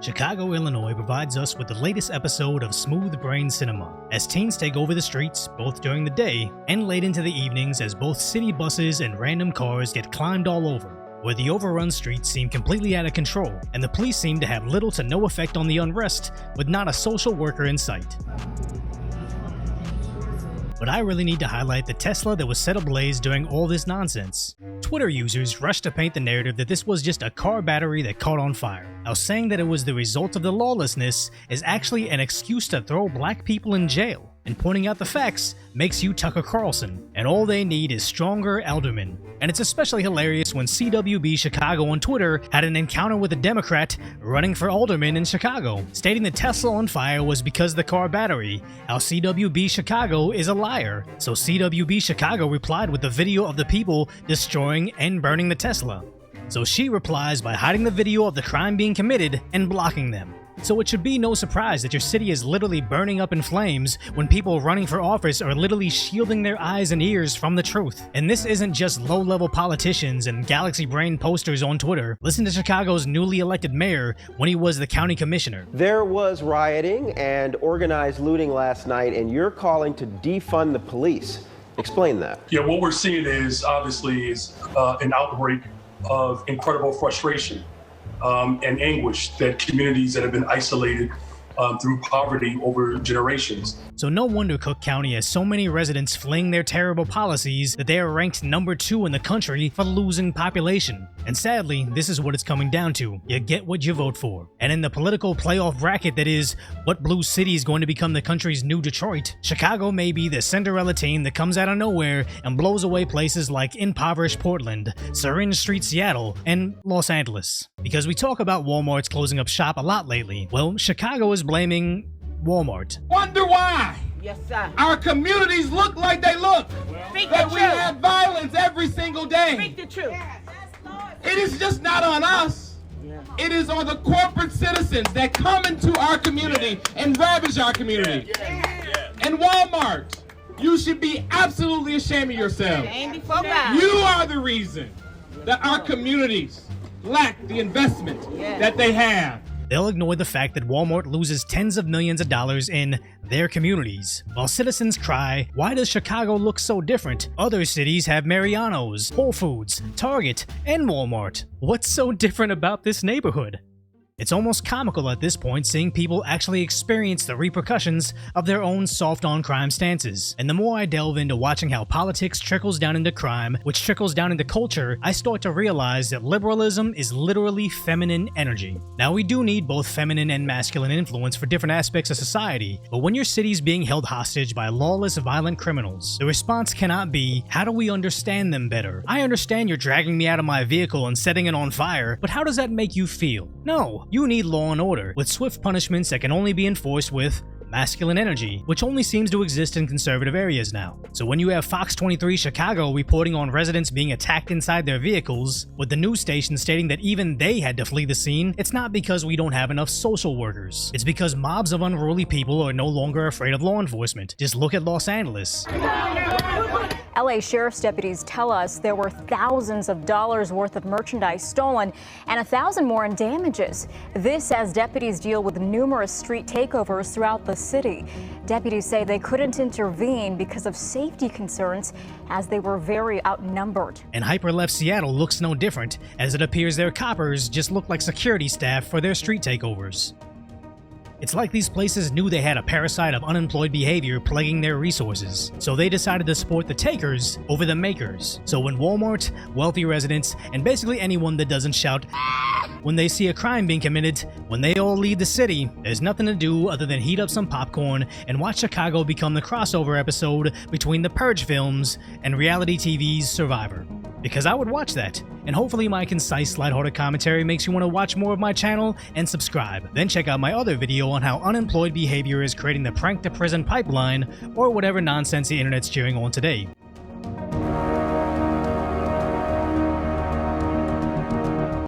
Chicago, Illinois provides us with the latest episode of Smooth Brain Cinema, as teens take over the streets both during the day and late into the evenings as both city buses and random cars get climbed all over, where the overrun streets seem completely out of control and the police seem to have little to no effect on the unrest, with not a social worker in sight. But I really need to highlight the Tesla that was set ablaze during all this nonsense. Twitter users rushed to paint the narrative that this was just a car battery that caught on fire, while saying that it was the result of the lawlessness is actually an excuse to throw black people in jail, and pointing out the facts makes you Tucker Carlson, and all they need is stronger aldermen. And it's especially hilarious when CWB Chicago on Twitter had an encounter with a Democrat running for alderman in Chicago, stating the Tesla on fire was because of the car battery, how CWB Chicago is a liar. So CWB Chicago replied with the video of the people destroying and burning the Tesla. So she replies by hiding the video of the crime being committed and blocking them. So it should be no surprise that your city is literally burning up in flames when people running for office are literally shielding their eyes and ears from the truth. And this isn't just low-level politicians and galaxy brain posters on Twitter. Listen to Chicago's newly elected mayor when he was the county commissioner. There was rioting and organized looting last night, and you're calling to defund the police. Explain that. Yeah, what we're seeing is obviously an outbreak of incredible frustration and anguish that communities that have been isolated through poverty over generations. So no wonder Cook County has so many residents fleeing their terrible policies that they are ranked number 2 in the country for losing population. And sadly, this is what it's coming down to. You get what you vote for. And in the political playoff bracket that is, what blue city is going to become the country's new Detroit, Chicago may be the Cinderella team that comes out of nowhere and blows away places like impoverished Portland, Syringe Street, Seattle, and Los Angeles. Because we talk about Walmart's closing up shop a lot lately, well, Chicago is blaming Walmart. Wonder why? Yes, sir. Our communities look like they look. Speak That the we truth. have violence every single day. Speak the truth. It is just not on us. Yeah. It is on the corporate citizens that come into our community and ravage our community. And Walmart, you should be absolutely ashamed of yourselves. Ain't before God. You are the reason that our communities lack the investment Yeah. that they have. They'll ignore the fact that Walmart loses tens of millions of dollars in their communities, while citizens cry, why does Chicago look so different? Other cities have Mariano's, Whole Foods, Target, and Walmart. What's so different about this neighborhood? It's almost comical at this point seeing people actually experience the repercussions of their own soft-on-crime stances. And the more I delve into watching how politics trickles down into crime, which trickles down into culture, I start to realize that liberalism is literally feminine energy. Now, we do need both feminine and masculine influence for different aspects of society, but when your city's being held hostage by lawless, violent criminals, the response cannot be, how do we understand them better? I understand you're dragging me out of my vehicle and setting it on fire, but how does that make you feel? No. You need law and order, with swift punishments that can only be enforced with masculine energy, which only seems to exist in conservative areas now. So when you have Fox 23 Chicago reporting on residents being attacked inside their vehicles, with the news station stating that even they had to flee the scene, it's not because we don't have enough social workers. It's because mobs of unruly people are no longer afraid of law enforcement. Just look at Los Angeles. LA Sheriff's deputies tell us there were thousands of dollars worth of merchandise stolen and 1,000 more in damages. This as deputies deal with numerous street takeovers throughout the city. Deputies say they couldn't intervene because of safety concerns as they were very outnumbered. And hyper-left Seattle looks no different, as it appears their coppers just look like security staff for their street takeovers. It's like these places knew they had a parasite of unemployed behavior plaguing their resources, so they decided to support the takers over the makers. So when Walmart, wealthy residents, and basically anyone that doesn't shout when they see a crime being committed, when they all leave the city, there's nothing to do other than heat up some popcorn and watch Chicago become the crossover episode between the Purge films and reality TV's Survivor. Because I would watch that, and hopefully my concise, lighthearted commentary makes you want to watch more of my channel and subscribe. Then check out my other video on how unemployed behavior is creating the prank to prison pipeline, or whatever nonsense the internet's cheering on today.